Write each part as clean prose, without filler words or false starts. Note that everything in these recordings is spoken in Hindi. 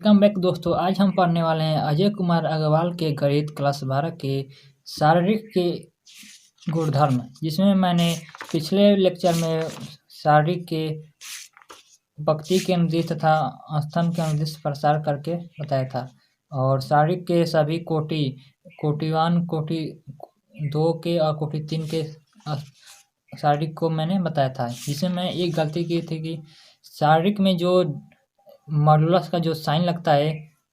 वेलकम बैक दोस्तों। आज हम पढ़ने वाले हैं अजय कुमार अग्रवाल के गणित क्लास 12 के शारीरिक के गुणधर्म, जिसमें मैंने पिछले लेक्चर में शारीरिक के पक्ति के अनुदिश तथा स्तंभ के अनुदिश प्रसार करके बताया था। और शारीरिक के सभी कोटि 1, कोटि 2 के और कोटि 3 के शारीरिक को मैंने बताया था। जिसमें मैं एक गलती की थी कि शारीरिक में जो मॉडुलस का जो साइन लगता है,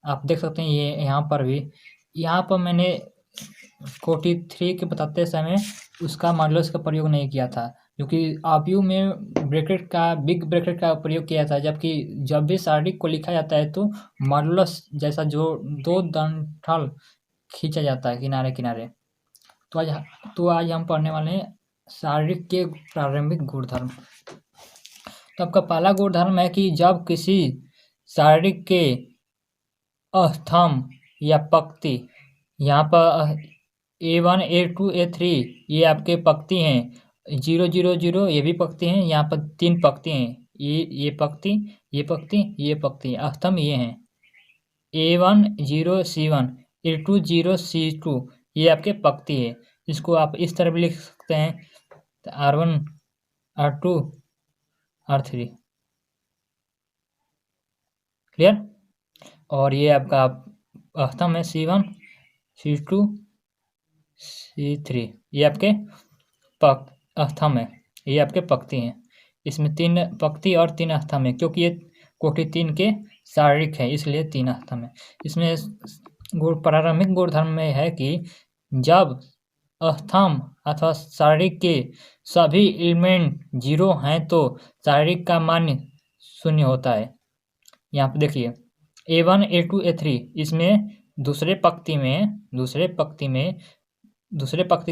आप देख सकते हैं ये यहाँ पर भी, यहाँ पर मैंने कोटि 3 के बताते समय उसका मॉडुलस का प्रयोग नहीं किया था, क्योंकि आव्यूह में ब्रैकेट का बिग ब्रैकेट का प्रयोग किया था। जबकि जब भी शारीरिक को लिखा जाता है तो मॉडुलस जैसा जो दो दंठल खींचा जाता है किनारे किनारे। तो आज हम पढ़ने वाले हैं शारीरिक के प्रारंभिक गुणधर्म। तो आपका पहला गुणधर्म है कि जब किसी शारीरिक के स्तंभ या पंक्ति, यहाँ पर A1, A2, A3 ये आपके पंक्ति हैं, 0, 0, 0 ये भी पंक्ति हैं। यहाँ पर 3 पंक्ति हैं, ये पंक्ति, ये पंक्ति, ये पंक्ति, स्तंभ ये हैं। A1 0 C1, A2 0 C2 ये आपके पंक्ति है। इसको आप इस तरह भी लिख सकते हैं, R1 R2 R3, क्लियर। और ये आपका स्तंभ है C1 C2 C3, ये आपके स्तंभ है, ये आपके पंक्ति हैं। इसमें 3 पंक्ति और 3 स्तंभ है, क्योंकि ये कोटि 3 के शारीरिक है, इसलिए 3 स्तंभ है। इसमें प्रारंभिक गुणधर्म में है कि जब स्तंभ अथवा शारीरिक के सभी एलिमेंट 0 हैं तो शारीरिक का मान 0 होता है। यहाँ पर देखिए A1 A2 A3, इसमें दूसरे पंक्ति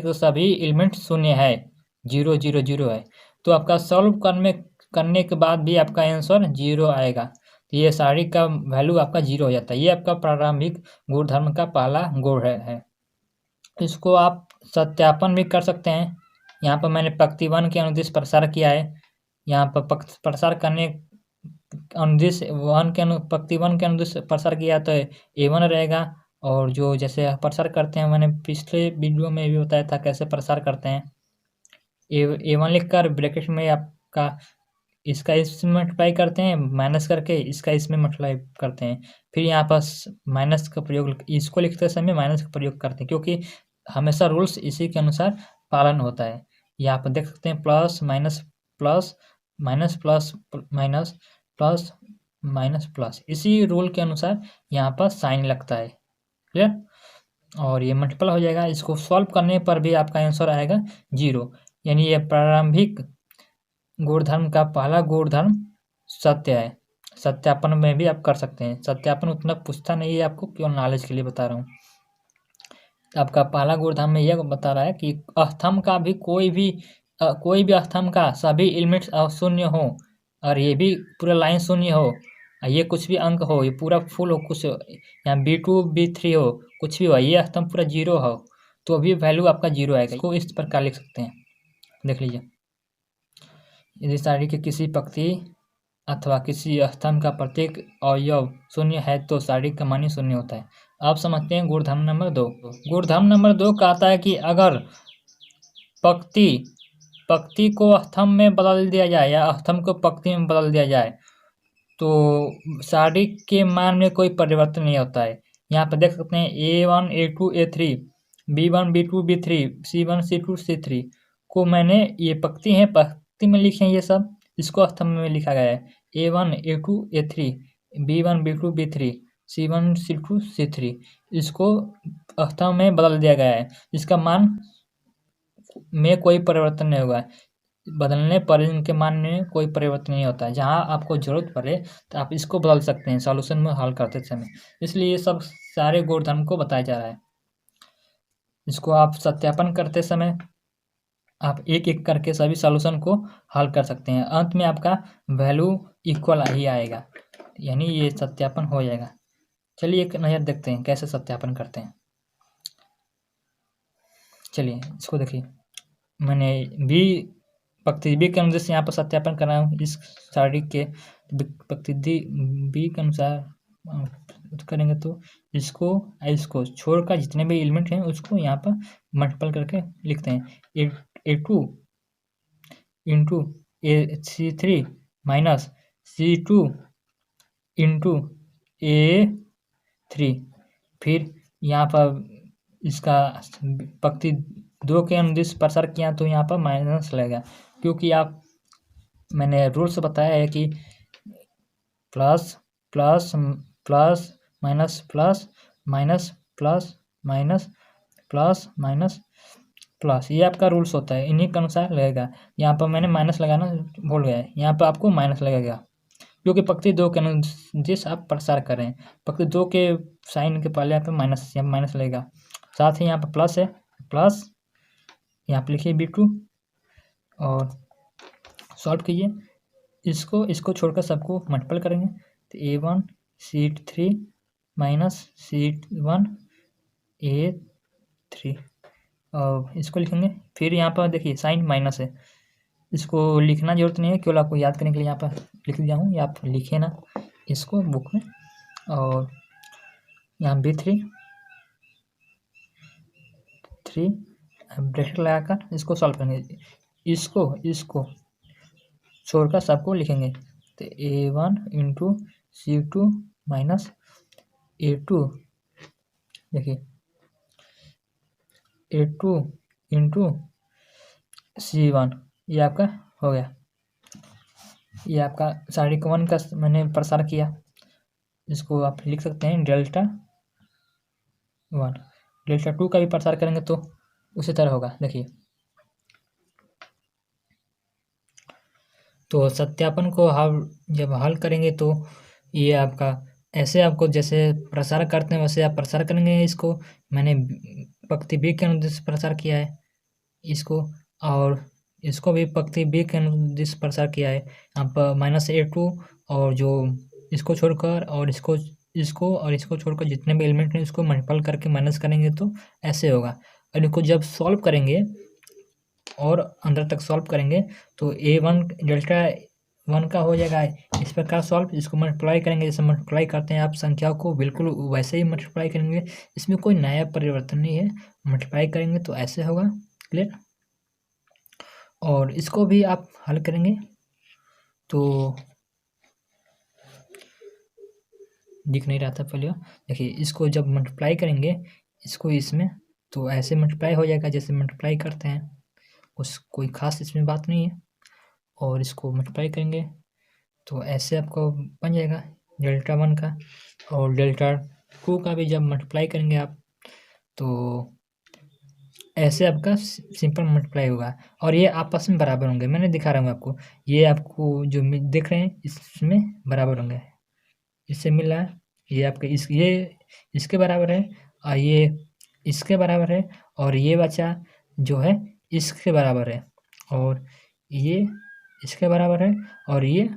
के सभी एलिमेंट 0 है, 0 0 0 है। तो आपका सॉल्व करने के बाद भी आपका आंसर 0 आएगा। तो ये शारीरिक का वैल्यू आपका 0 हो जाता है। ये आपका प्रारंभिक गुणधर्म का पहला गुण है। इसको आप सत्यापन भी कर सकते हैं। यहाँ पर मैंने पंक्ति 1 के अनुदिश प्रसार किया है। यहाँ पर प्रसार करने अनुदिश पंक्ति 1 के अनुदिश प्रसार किया तो A1 रहेगा। और जो जैसे प्रसार करते हैं, मैंने पिछले वीडियो में भी बताया था कैसे प्रसार करते हैं। A1 लिखकर ब्रैकेट में आपका इसका इसमें मल्टीप्लाई करते हैं, माइनस करके इसका इसमें मल्टीप्लाई करते हैं। फिर यहाँ पर माइनस का प्रयोग, इसको लिखते समय माइनस का प्रयोग करते हैं, क्योंकि हमेशा रूल्स इसी के अनुसार पालन होता है। यहाँ पर देख सकते हैं plus minus plus minus plus minus plus minus plus, इसी रूल के अनुसार यहाँ पर साइन लगता है, क्लियर। और ये मल्टीपल हो जाएगा। इसको सॉल्व करने पर भी आपका आंसर आएगा 0। यानी ये प्रारंभिक गुणधर्म का पहला गुणधर्म सत्य है। सत्यापन में भी आप कर सकते हैं। सत्यापन उतना पूछता नहीं है आपको, केवल नॉलेज के लिए बता रहा हूँ। आपका पहला गुणधर्म में यह बता रहा है कि स्तंभ का भी कोई भी स्तंभ का सभी एलिमेंट्स 0 हो, और ये भी पूरा लाइन 0 हो, ये कुछ भी अंक हो, ये पूरा फुल हो, कुछ यहाँ B2 B3 हो, कुछ भी हो, ये स्तंभ पूरा 0 हो, तो अभी वैल्यू आपका 0 आएगा। इसको इस प्रकार लिख सकते हैं, देख लीजिए। यदि शारीरिक के किसी पंक्ति अथवा किसी स्तंभ का प्रत्येक अवयव 0 है तो शारीरिक का मान 0 होता है। अब समझते हैं गुणधर्म नंबर 2। गुणधर्म नंबर 2 कहता है कि अगर पंक्ति को स्तंभ में बदल दिया जाए या स्तंभ को पंक्ति में बदल दिया जाए तो शारीरिक के मान में कोई परिवर्तन नहीं होता है। यहाँ पर देख सकते हैं A1 A2 A3, B1 B2 B3, C1 C2 C3 को मैंने, ये पंक्ति में लिखे हैं ये सब, इसको स्तंभ में लिखा गया है। A1 A2 A3, B1 B2 B3, C1 C2 C3, इसको स्तंभ में बदल दिया गया है। इसका मान में कोई परिवर्तन नहीं होगा। बदलने पर इनके मान में कोई परिवर्तन नहीं होता है। जहाँ आपको जरूरत पड़े तो आप इसको बदल सकते हैं सॉल्यूशन में हल करते समय। इसलिए ये सब सारे गुणधर्म को बताया जा रहा है। इसको आप सत्यापन करते समय आप एक एक करके सभी सॉल्यूशन को हल कर सकते हैं। अंत में आपका वैल्यू इक्वल ही आएगा, यानी ये सत्यापन हो जाएगा। चलिए एक नज़र देखते हैं कैसे सत्यापन करते हैं। चलिए इसको देखिए, मैंने पंक्ति बी के अनुसार से यहाँ पर सत्यापन कर रहा हूँ। इस शारीरिक के पंक्ति बी के अनुसार करेंगे तो इसको छोड़कर जितने भी एलिमेंट हैं उसको यहाँ पर मल्टीपल करके लिखते हैं। A2 into C3 minus C2 into A3। फिर यहाँ पर इसका पंक्ति 2 के अनुदिश प्रसार किया तो यहाँ पर माइनस लगेगा, क्योंकि मैंने रूल्स बताया है कि plus plus plus minus plus minus plus minus plus minus plus, ये आपका रूल्स होता है, इन्हीं के अनुसार लगेगा। यहाँ पर मैंने माइनस लगाना भूल गया है, यहाँ पर आपको माइनस लगेगा क्योंकि पंक्ति 2 के अनुदिश आप प्रसार कर रहे हैं। पंक्ति 2 के साइन के पहले यहाँ पर माइनस लगेगा। साथ ही यहाँ पर प्लस है, प्लस यहाँ पर लिखिए B2 और सॉल्व कीजिए। इसको छोड़कर सबको मल्टीपल करेंगे तो A1 C3 minus C1 A3 और इसको लिखेंगे। फिर यहाँ पर देखिए साइन माइनस है, इसको लिखना जरूरत नहीं है, केवल आपको याद करने के लिए यहाँ पर लिख दिया हूँ, या आप लिखे ना इसको बुक में। और यहाँ B3 ब्रैकेट लगाकर इसको सॉल्व करेंगे। इसको छोड़कर सबको लिखेंगे तो A1 into C2 minus A2, देखिए A2 इंटू C1, ये आपका हो गया। ये आपका शारीरिक 1 का मैंने प्रसार किया, इसको आप लिख सकते हैं डेल्टा 1। डेल्टा 2 का भी प्रसार करेंगे तो उसी तरह होगा। देखिए तो सत्यापन को जब हल करेंगे तो ये आपका ऐसे आपको जैसे प्रसार करते हैं वैसे आप प्रसार करेंगे। इसको मैंने पंक्ति B के अनुदिश प्रसार किया है इसको, और इसको भी पंक्ति B के अनुदिश प्रसार किया है। यहाँ पर -A2 और जो इसको छोड़कर और इसको छोड़कर जितने भी एलिमेंट हैं इसको मल्टीपल करके माइनस करेंगे तो ऐसे होगा। और इनको जब सॉल्व करेंगे और अंदर तक सॉल्व करेंगे तो A1 डेल्टा 1 का हो जाएगा इस प्रकार सॉल्व। इसको मल्टीप्लाई करेंगे, जैसे मल्टीप्लाई करते हैं आप संख्याओं को, बिल्कुल वैसे ही मल्टीप्लाई करेंगे, इसमें कोई नया परिवर्तन नहीं है। मल्टीप्लाई करेंगे तो ऐसे होगा, क्लियर। और इसको भी आप हल करेंगे तो दिख नहीं रहा था पहले, देखिए इसको जब मल्टीप्लाई करेंगे इसको इसमें तो ऐसे मल्टीप्लाई हो जाएगा जैसे मल्टीप्लाई करते हैं, कोई खास इसमें बात नहीं है। और इसको मल्टीप्लाई करेंगे तो ऐसे आपको बन जाएगा डेल्टा 1 का। और डेल्टा 2 का भी जब मल्टीप्लाई करेंगे आप तो ऐसे आपका सिंपल मल्टीप्लाई होगा और ये आपस में बराबर होंगे। मैंने दिखा रहा हूँ आपको, ये आपको जो देख रहे हैं इसमें बराबर होंगे, इससे मिल रहा है ये आपके ये इसके बराबर है और ये इसके बराबर है, और ये बचा जो है इसके बराबर है, और ये इसके बराबर है, और ये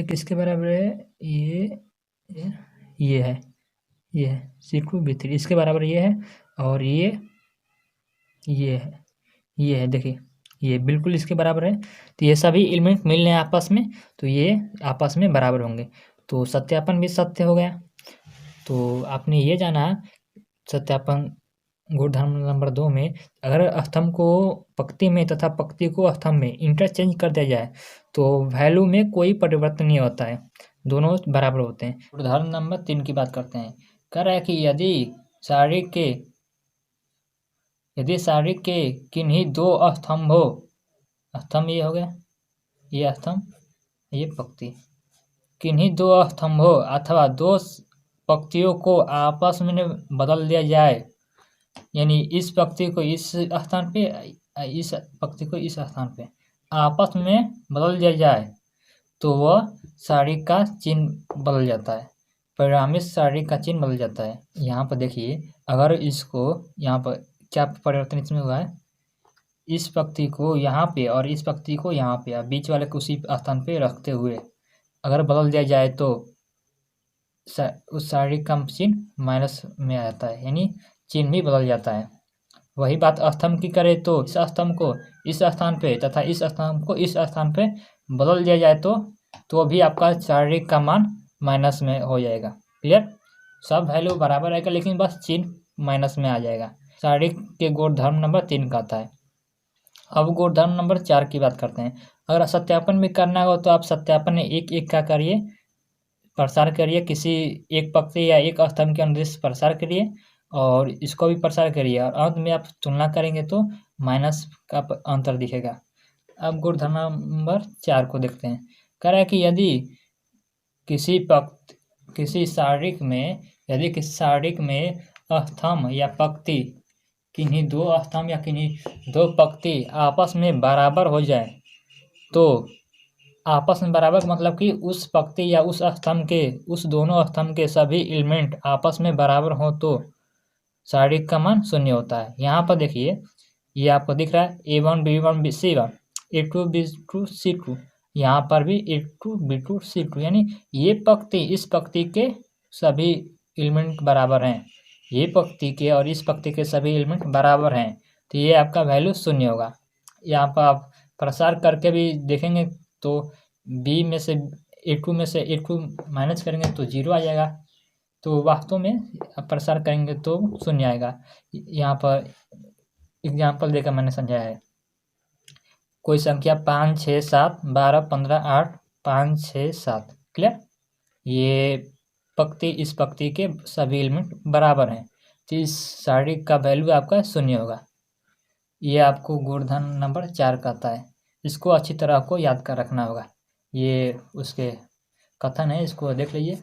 किसके बराबर है, ये है C2 B3 इसके बराबर ये है, और ये है देखिए ये बिल्कुल इसके बराबर है। तो ये सभी एलिमेंट मिल रहे हैं आपस में तो ये आपस में बराबर होंगे, तो सत्यापन भी सत्य हो गया। तो आपने ये जाना सत्यापन गुणधर्म नंबर 2 में, अगर स्तंभ को पंक्ति में तथा पंक्ति को स्तंभ में इंटरचेंज कर दिया जाए तो वैल्यू में कोई परिवर्तन नहीं होता है, दोनों बराबर होते हैं। उदाहरण नंबर 3 की बात करते हैं। कह रहा है कि यदि शारीरिक के किन्हीं 2 स्तंभ हो, स्तंभ ये हो गया, ये स्तंभ ये पंक्ति, किन्हीं 2 स्तंभ हो अथवा 2 पंक्तियों को आपस में बदल दिया जाए, यानी इस पंक्ति को इस स्थान पे इस पंक्ति को इस स्थान पे आपस में बदल दिया जाए तो वह शारीरिक का चिन्ह बदल जाता है, परिणामी शारीरिक का चिन्ह बदल जाता है। यहाँ पर देखिए अगर इसको यहाँ पर क्या परिवर्तन इसमें हुआ है, इस पंक्ति को यहाँ पे और इस पंक्ति को यहाँ पे बीच वाले को उसी स्थान पे रखते हुए अगर बदल दिया जाए तो उस शारीरिक का चिन्ह माइनस में आ जाता है, यानी चिन्ह भी बदल जाता है। वही बात स्तंभ की करें तो इस स्तंभ को इस स्थान पे तथा इस स्तंभ को इस स्थान पे बदल दिया जाए तो भी आपका शारीरिक का मान माइनस में हो जाएगा। क्लियर। सब वैल्यू बराबर रहेगा, लेकिन बस चिन्ह माइनस में आ जाएगा। सारणिक के गुणधर्म नंबर 3 का आता है। अब गुणधर्म नंबर 4 की बात करते हैं। अगर सत्यापन भी करना हो तो आप सत्यापन एक एक का करिए, प्रसार करिए, किसी एक पंक्ति या एक स्तंभ के अनुदेश प्रसार करिए और इसको भी प्रसार करिए, और अंत में आप तुलना करेंगे तो माइनस का अंतर दिखेगा। अब गुणधर्म नंबर 4 को देखते हैं। कह रहा है कि यदि किसी सारणिक में स्तंभ या पंक्ति, किन्हीं दो स्तंभ या किन्हीं दो पंक्ति आपस में बराबर हो जाए, तो आपस में बराबर मतलब कि उस पंक्ति या उस दोनों स्तंभ के सभी एलिमेंट आपस में बराबर हो तो सारणिक का मान 0 होता है। यहाँ पर देखिए, ये आपको दिख रहा है A1 B1 C1, A2 B2 C2, यहाँ पर भी A2 B2 C2, यानी ये पंक्ति इस पंक्ति के सभी एलिमेंट बराबर हैं, ये पंक्ति के और इस पंक्ति के सभी एलिमेंट बराबर हैं, तो ये आपका वैल्यू 0 होगा। यहाँ पर आप प्रसार करके भी देखेंगे तो B में से A2 में से A2 माइनस करेंगे तो 0 आ जाएगा, तो वास्तव में प्रसार करेंगे तो 0 आएगा। यहाँ पर एग्जाम्पल देकर मैंने समझाया है। कोई संख्या 5 6 7 12 15 8 5 6 7, क्लियर। ये पंक्ति इस पंक्ति के सभी एलिमेंट बराबर हैं, तो इस सारणिक का वैल्यू आपका 0 होगा। ये आपको गुणधर्म नंबर 4 का आता है। इसको अच्छी तरह आपको याद कर रखना होगा। ये उसके कथन है, इसको देख लीजिए।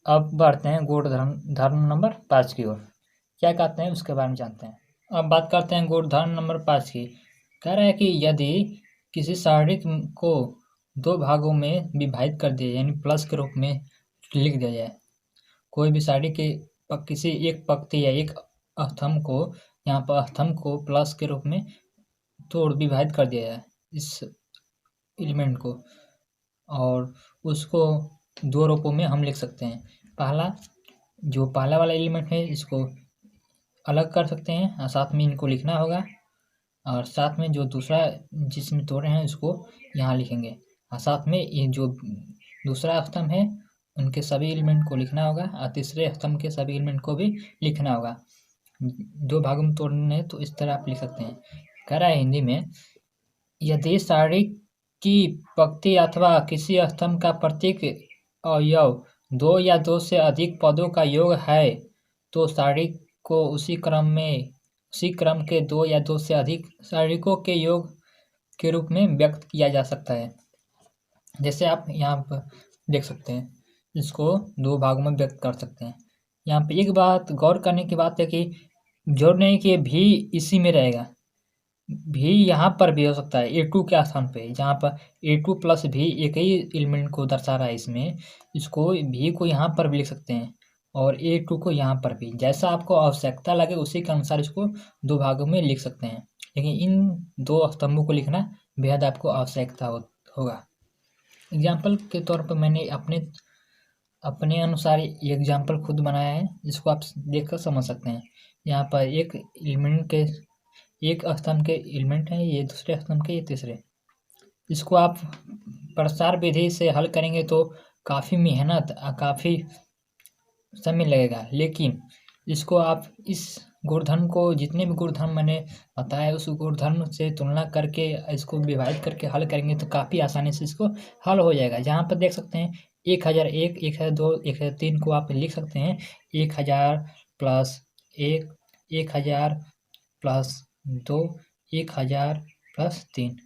अब बढ़ते हैं गुणधर्म नंबर 5 की ओर। क्या कहते हैं उसके बारे में जानते हैं। अब बात करते हैं गुणधर्म नंबर 5 की। कह रहा है कि यदि किसी सारणिक को दो भागों में विभाजित कर दिया, यानी प्लस के रूप में लिख दिया जाए, कोई भी सारणी के किसी एक पंक्ति या एक स्तंभ को, यहाँ पर स्तंभ को प्लस के रूप में विभाजित कर दिया जाए इस एलिमेंट को, और उसको दो रूपों में हम लिख सकते हैं। पहला वाला एलिमेंट है इसको अलग कर सकते हैं और साथ में इनको लिखना होगा, और साथ में जो दूसरा जिसमें तोड़े हैं उसको यहाँ लिखेंगे, और साथ में ये जो दूसरा स्तंभ है उनके सभी एलिमेंट को लिखना होगा, और तीसरे स्तंभ के सभी एलिमेंट को भी लिखना होगा। दो भागों में तोड़ने तो इस तरह आप लिख सकते हैं। कह रहा है हिंदी में, यदि सारणी की पंक्ति अथवा किसी स्तंभ का प्रत्येक अवयव 2 या 2 से अधिक पदों का योग है, तो सारणी को उसी क्रम के 2 या 2 से अधिक सारणिकों के योग के रूप में व्यक्त किया जा सकता है। जैसे आप यहाँ पर देख सकते हैं, इसको दो भागों में व्यक्त कर सकते हैं। यहाँ पे एक बात गौर करने की बात है कि जोड़ नहीं कि भी इसी में रहेगा, भी यहाँ पर भी हो सकता है A2 के स्थान पे, जहाँ पर A2 प्लस भी एक ही एलिमेंट को दर्शा रहा है इसमें, इसको भी को यहाँ पर भी लिख सकते हैं और A2 को यहाँ पर भी, जैसा आपको आवश्यकता लगे उसी के अनुसार इसको दो भागों में लिख सकते हैं, लेकिन इन दो स्तंभों को लिखना बेहद आपको आवश्यकता होगा। एग्जाम्पल के तौर पर मैंने अपने अनुसार ये एग्जाम्पल खुद बनाया है, इसको आप देखकर समझ सकते हैं। यहाँ पर एक स्तंभ के एलिमेंट हैं, ये दूसरे स्तंभ के, ये तीसरे। इसको आप प्रसार विधि से हल करेंगे तो काफ़ी मेहनत काफ़ी समय लगेगा, लेकिन इसको आप इस गुणधर्म को, जितने भी गुणधर्म मैंने बताया उस गुणधर्म से तुलना करके इसको विभाजित करके हल करेंगे तो काफ़ी आसानी से इसको हल हो जाएगा। जहाँ पर देख सकते हैं 1001, 1002, 1003 को आप लिख सकते हैं 1000 प्लस 1, 1000 प्लस 2, 1000 प्लस 3।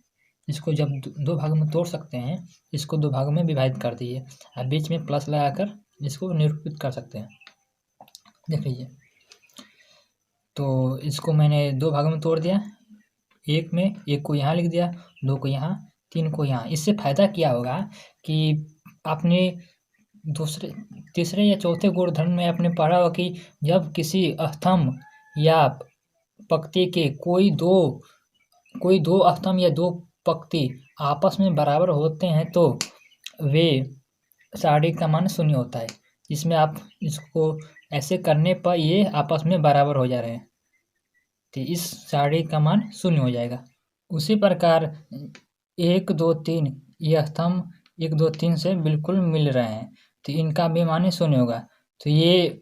इसको जब दो भागों में तोड़ सकते हैं, इसको दो भागों में विभाजित कर दीजिए और बीच में प्लस लगाकर इसको निरूपित कर सकते हैं। देख लीजिए, तो इसको मैंने दो भागों में तोड़ दिया, एक को यहाँ लिख दिया, 2 को यहाँ, 3 को यहाँ। इससे फायदा क्या होगा कि आपने तीसरे या चौथे गुणधर्म में आपने पढ़ा होगा कि जब किसी स्तंभ या पंक्ति के कोई दो स्तंभ या दो पंक्ति आपस में बराबर होते हैं तो वे सारणी का मान 0 होता है। इसमें आप इसको ऐसे करने पर ये आपस में बराबर हो जा रहे हैं, तो इस सारणी का मान 0 हो जाएगा। उसी प्रकार 1 2 3 ये स्तंभ 1 2 3 से बिल्कुल मिल रहे हैं, तो इनका भी मान 0 होगा। तो ये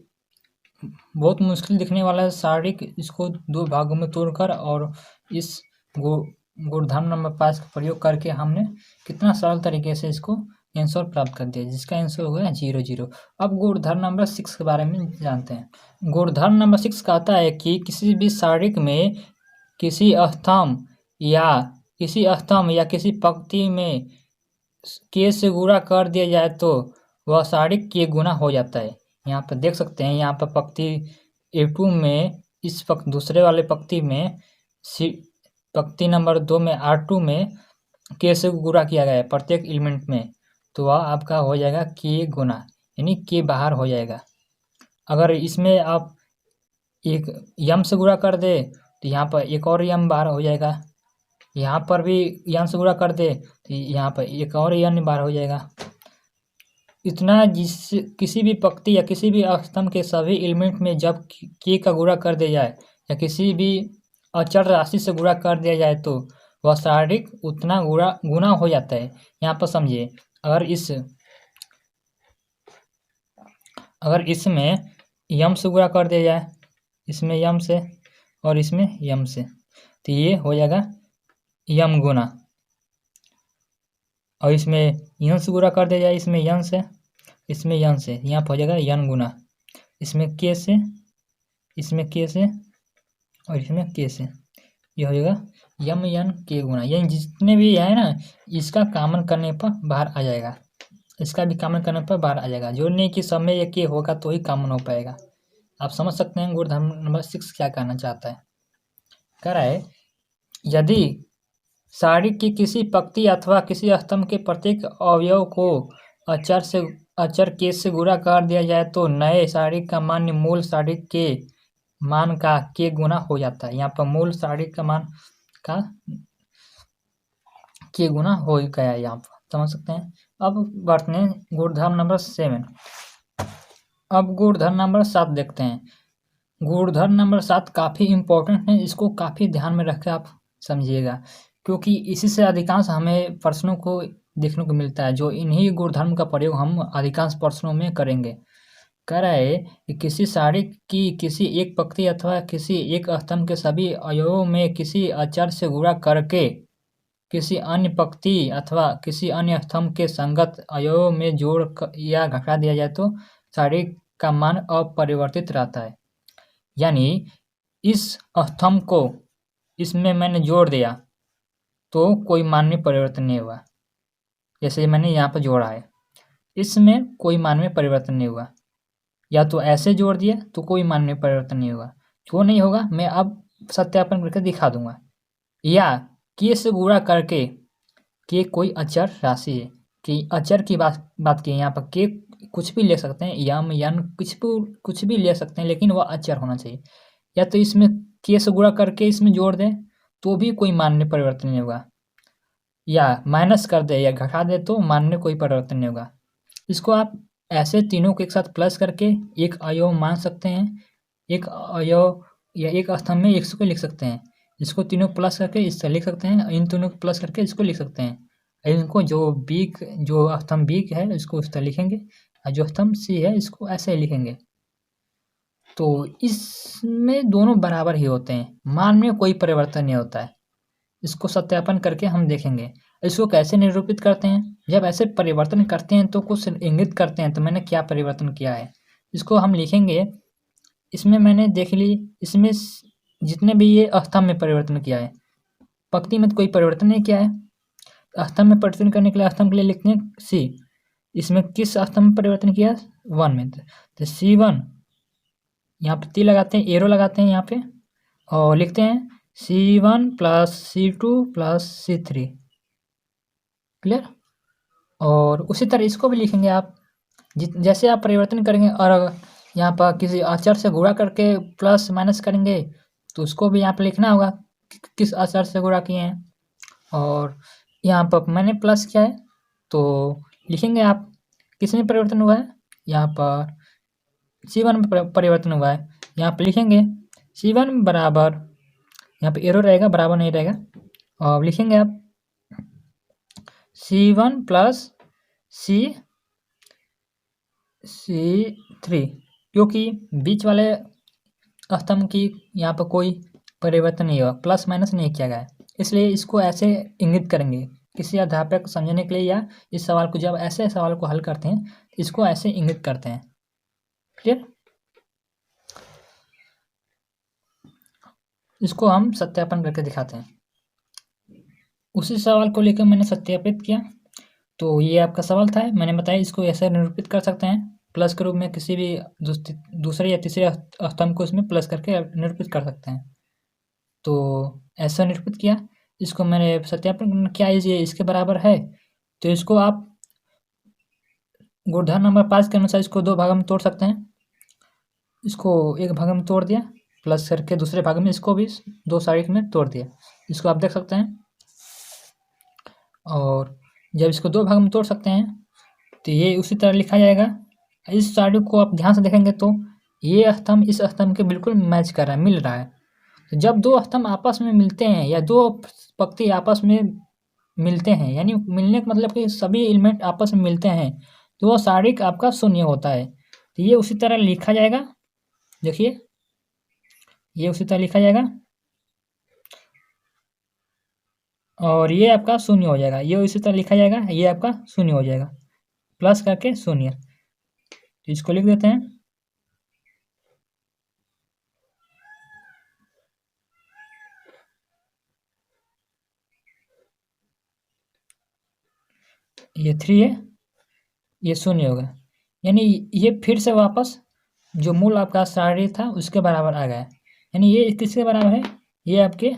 बहुत मुश्किल दिखने वाला है शारीरिक, इसको दो भागों में तोड़कर और इस गुणधर्म नंबर 5 का प्रयोग करके हमने कितना सरल तरीके से इसको आंसर प्राप्त कर दिया, जिसका आंसर हो गया 0 0। अब गुणधर्म नंबर 6 के बारे में जानते हैं। गुणधर्म नंबर 6 कहता है कि किसी भी शारीरिक में किसी स्तंभ या किसी पंक्ति में के से गुणा कर दिया जाए तो वह शारीरिक के गुना हो जाता है। यहाँ पर देख सकते हैं, यहाँ पर पंक्ति A2 में इस दूसरे वाले पंक्ति में पंक्ति नंबर 2 में R2 में के से गुणा किया गया है प्रत्येक एलिमेंट में, तो वह आपका हो जाएगा के गुना, यानी के बाहर हो जाएगा। अगर इसमें आप एक यम से गुणा कर दे तो यहाँ पर एक और यम बाहर हो जाएगा, यहाँ पर भी यम से गुणा कर दे तो यहाँ पर एक और यम बाहर हो जाएगा। इतना किसी भी पंक्ति या किसी भी स्तंभ के सभी एलिमेंट में जब के का गुणा कर दिया जाए या किसी भी अचर राशि से गुणा कर दिया जाए तो वह शारीरिक उतना गुना हो जाता है। यहाँ पर समझिए, अगर इसमें यम से गुणा कर दिया जाए, इसमें यम से और इसमें यम से, तो ये हो जाएगा यम गुना। और इसमें यन से गुणा कर दिया जाए, इसमें यन से, इसमें यन से, यहाँ पर हो जाएगा यन गुना। इसमें के से, इसमें के से और इसमें के से, ये हो जाएगा यम यन के गुना। यानी जितने भी है ना, इसका कॉमन करने पर बाहर आ जाएगा, इसका भी कॉमन करने पर बाहर आ जाएगा। जोड़ने की समय ये के होगा तो ही कॉमन हो पाएगा। आप समझ सकते हैं गुणधर्म नंबर 6 क्या कहना चाहता है। कह रहा है यदि शारीरिक की किसी पंक्ति अथवा किसी स्तंभ के प्रत्येक अवयव को अचर के से गुणा कर दिया जाए तो नए शारीरिक का मान मूल शारीरिक के मान का के गुना हो जाता है। यहाँ पर मूल शारीरिक का मान का के गुना हो गया है, यहाँ पर समझ सकते हैं। अब बढ़ते हैं गुणधर्म नंबर 7। अब गुणधर्म नंबर 7 देखते हैं। गुणधर्म नंबर 7 काफ़ी इम्पोर्टेंट है, इसको काफ़ी ध्यान में रख के आप समझिएगा, क्योंकि इसी से अधिकांश हमें प्रश्नों को देखने को मिलता है। जो इन्हीं गुणधर्म का प्रयोग हम अधिकांश प्रश्नों में करेंगे। कह रहा है कि किसी शारीरिक की किसी एक पंक्ति अथवा किसी एक स्तंभ के सभी अवयवों में किसी अचर से गुणा करके किसी अन्य पंक्ति अथवा किसी अन्य स्तंभ के संगत अवयवों में जोड़ या घटा दिया जाए तो शारीरिक का मान अपरिवर्तित रहता है। यानी इस स्तंभ को इसमें मैंने जोड़ दिया तो कोई मान में परिवर्तन नहीं हुआ, जैसे मैंने यहाँ पर जोड़ा है, इसमें कोई मान में परिवर्तन नहीं हुआ। या तो ऐसे जोड़ दिया तो कोई मान में परिवर्तन नहीं होगा। जो नहीं होगा मैं अब सत्यापन करके दिखा दूंगा। या के से गुणा करके, के कोई अचर राशि है, कि अचर की बात की यहाँ पर के कुछ भी ले सकते हैं, यम यन कुछ भी ले सकते हैं, लेकिन वह अचर होना चाहिए। या तो इसमें के से गुणा करके इसमें जोड़ दें तो भी कोई मान में परिवर्तन नहीं होगा, या माइनस कर दे या घटा दे तो मान में कोई परिवर्तन नहीं होगा। इसको आप ऐसे तीनों को एक साथ प्लस करके एक अवयव मान सकते हैं, एक अवयव या एक स्तंभ में 100 को लिख सकते हैं। इसको तीनों प्लस करके इससे लिख सकते हैं, इन तीनों को प्लस करके इसको लिख सकते हैं। इनको जो स्तंभ बी है इसको उस तरह लिखेंगे और जो स्तंभ सी है इसको ऐसे ही लिखेंगे। तो इसमें दोनों बराबर ही होते हैं, मान में कोई परिवर्तन नहीं होता है। इसको सत्यापन करके हम देखेंगे। इसको कैसे निरूपित करते हैं, जब ऐसे परिवर्तन करते हैं तो कुछ इंगित करते हैं तो मैंने क्या परिवर्तन किया है, इसको हम लिखेंगे। इसमें मैंने देख ली, इसमें जितने भी ये स्तंभ में परिवर्तन किया है, पंक्ति में तो कोई परिवर्तन नहीं किया है। स्तंभ में परिवर्तन करने के लिए स्तंभ के लिए लिखते हैं सी। इसमें किस स्तंभ में परिवर्तन किया, 1 में, तो C1 यहाँ पे ती लगाते हैं, एरो लगाते हैं यहाँ पे और लिखते हैं C1 plus C2 plus C3। Clear. और उसी तरह इसको भी लिखेंगे आप, जैसे आप परिवर्तन करेंगे और यहाँ पर किसी अचर से गुणा करके प्लस माइनस करेंगे तो उसको भी यहाँ पर लिखना होगा किस अचर से गुणा किए हैं। और यहाँ पर मैंने प्लस किया है तो लिखेंगे आप किस में परिवर्तन हुआ है, यहाँ पर C1 में परिवर्तन हुआ है, यहाँ पर लिखेंगे C1 बराबर, यहाँ पे एरो रहेगा, बराबर नहीं रहेगा, और लिखेंगे आप C1 प्लस C3 क्योंकि बीच वाले स्तंभ की यहाँ पर कोई परिवर्तन नहीं हुआ, प्लस माइनस नहीं किया गया है, इसलिए इसको ऐसे इंगित करेंगे। किसी अध्यापक समझने के लिए या इस सवाल को जब ऐसे सवाल को हल करते हैं इसको ऐसे इंगित करते हैं। क्लियर? इसको हम सत्यापन करके दिखाते हैं। उसी सवाल को लेकर मैंने सत्यापित किया, तो ये आपका सवाल था। मैंने बताया इसको ऐसे निरूपित कर सकते हैं, प्लस के रूप में किसी भी दूसरे या तीसरे स्तंभ को इसमें प्लस करके निरूपित कर सकते हैं। तो ऐसा निरूपित किया, इसको मैंने सत्यापन किया, ये इसके बराबर है। तो इसको आप गुणधर्म नंबर 5 के अनुसार इसको 2 भागों में तोड़ सकते हैं। इसको एक भाग में तोड़ दिया, प्लस करके दूसरे भाग में इसको भी 2 साइड में तोड़ दिया। इसको आप देख सकते हैं। और जब इसको 2 भाग में तोड़ सकते हैं तो ये उसी तरह लिखा जाएगा। इस साइड को आप ध्यान से देखेंगे तो ये स्तंभ इस स्तंभ के बिल्कुल मैच कर रहा है, मिल रहा है। तो जब 2 स्तंभ आपस में मिलते हैं या 2 पंक्ति आपस में मिलते हैं, यानी मिलने का मतलब कि सभी एलिमेंट आपस में मिलते हैं, तो वो सारिक आपका शून्य होता है। तो ये उसी तरह लिखा जाएगा। देखिए ये उसी तरह लिखा जाएगा और ये आपका शून्य हो जाएगा। ये उसी तरह लिखा जाएगा, ये आपका शून्य हो जाएगा, प्लस करके शून्य। तो इसको लिख देते हैं। ये 3 है, ये शून्य होगा, यानी ये फिर से वापस जो मूल आपका सारणी था उसके बराबर आ गया। यानी ये किसके बराबर है? ये आपके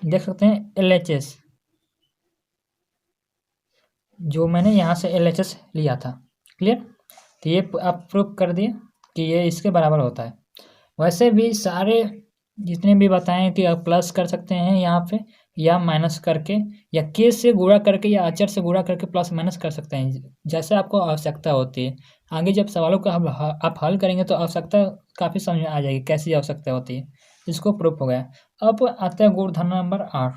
देख सकते हैं LHS, जो मैंने यहाँ से LHS लिया था। क्लियर? तो ये आप प्रूव कर दिए कि ये इसके बराबर होता है। वैसे भी सारे जितने भी बताएं कि आप प्लस कर सकते हैं यहाँ पे, या माइनस करके, या के से गुणा करके, या अचर से गुणा करके प्लस माइनस कर सकते हैं, जैसे आपको आवश्यकता होती है। आगे जब सवालों को आप हल करेंगे तो आवश्यकता काफ़ी समझ में आ जाएगी कैसी आवश्यकता होती है। इसको प्रूफ हो गया। अब आते हैं गुणधर्म नंबर 8।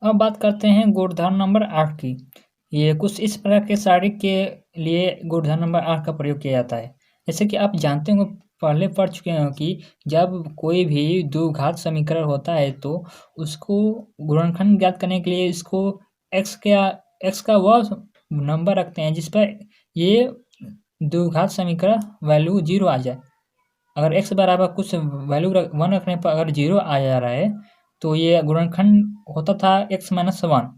अब बात करते हैं गुणधर्म नंबर 8 की। ये कुछ इस प्रकार के सारिक के लिए गुणधर्म नंबर 8 का प्रयोग किया जाता है। जैसे कि आप जानते होंगे, पहले पढ़ चुके हैं कि जब कोई भी द्विघात समीकरण होता है तो उसको गुणनखंड ज्ञात करने के लिए इसको x का वह नंबर रखते हैं जिस पर ये द्विघात समीकरण वैल्यू 0 आ जाए। अगर x बराबर कुछ वैल्यू 1 रखने पर अगर 0 आ जा रहा है तो ये गुणनखंड होता था x - 1।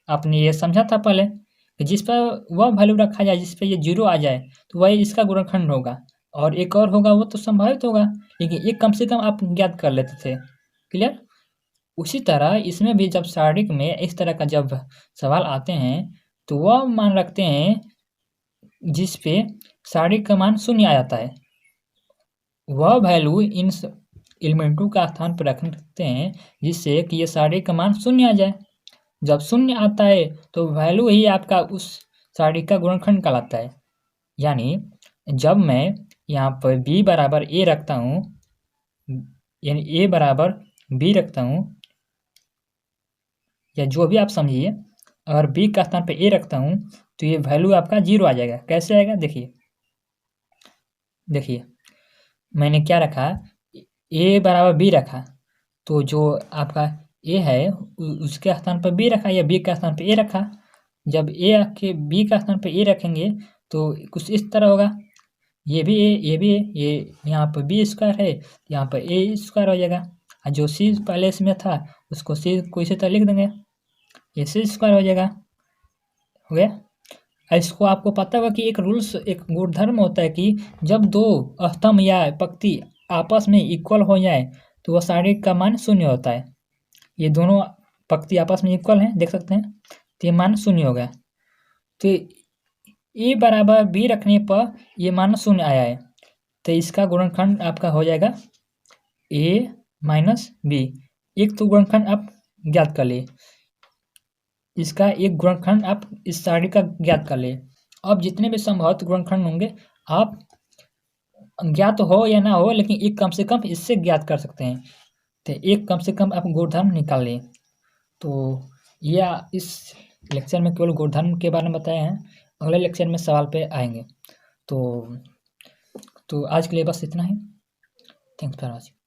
आपने ये समझा था पहले कि जिस पर वह वैल्यू रखा जाए जिस पर ये 0 आ जाए तो वही इसका गुणनखंड होगा, और एक और होगा वो तो संभावित होगा, लेकिन एक कम से कम आप ज्ञात कर लेते थे। क्लियर? उसी तरह इसमें भी जब सारणिक में इस तरह का जब सवाल आते हैं तो वह मान रखते हैं जिस पे सारणिक का मान 0 आ जाता है, वह वैल्यू इन एलिमेंटों का स्थान पर रखते हैं जिससे कि ये सारणिक का मान 0 आ जाए। जब 0 आता है तो वैल्यू ही आपका उस सारणिक का गुणनखंड कहलाता है। यानी जब मैं यहाँ पर b बराबर a रखता हूँ, यानी a बराबर b रखता हूँ, या जो भी आप समझिए, अगर b का स्थान पे a रखता हूँ तो ये वैल्यू आपका 0 आ जाएगा। कैसे आएगा? देखिए मैंने क्या रखा, a बराबर b रखा, तो जो आपका a है उसके स्थान पर b रखा, या b का स्थान पर a रखा। जब a के b का स्थान पर a रखेंगे तो कुछ इस तरह होगा, ये भी a, ये भी a, ये यहाँ पर b स्क्वायर है, यहाँ पर a स्क्वायर हो जाएगा, और जो c पहले इसमें था उसको c को इसी तरह लिख देंगे, ये c स्क्वायर हो जाएगा। हो गया? इसको आपको पता होगा कि एक गुणधर्म होता है कि जब 2 स्तंभ या पंक्ति आपस में इक्वल हो जाए तो वह सारणिक का मान 0 होता है। ये दोनों पंक्ति आपस में इक्वल हैं, देख सकते हैं, तो ये मान 0 हो गया। तो a बराबर b रखने पर ये मान 0 आया है, तो इसका गुणनखंड आपका हो जाएगा a - b। एक तो गुणनखंड आप ज्ञात कर लिए, इसका एक गुणनखंड आप इस सारणी का ज्ञात कर लिए। अब जितने भी संभावित गुणनखंड होंगे आप ज्ञात हो या ना हो, लेकिन एक कम से कम इससे ज्ञात कर सकते हैं। तो एक कम से कम आप गुणधर्म निकाल लें। तो यह इस लेक्चर में केवल गुणधर्म के बारे में बताए हैं, अगले लेक्चर में सवाल पे आएंगे। तो आज के लिए बस इतना ही। Thanks for watching.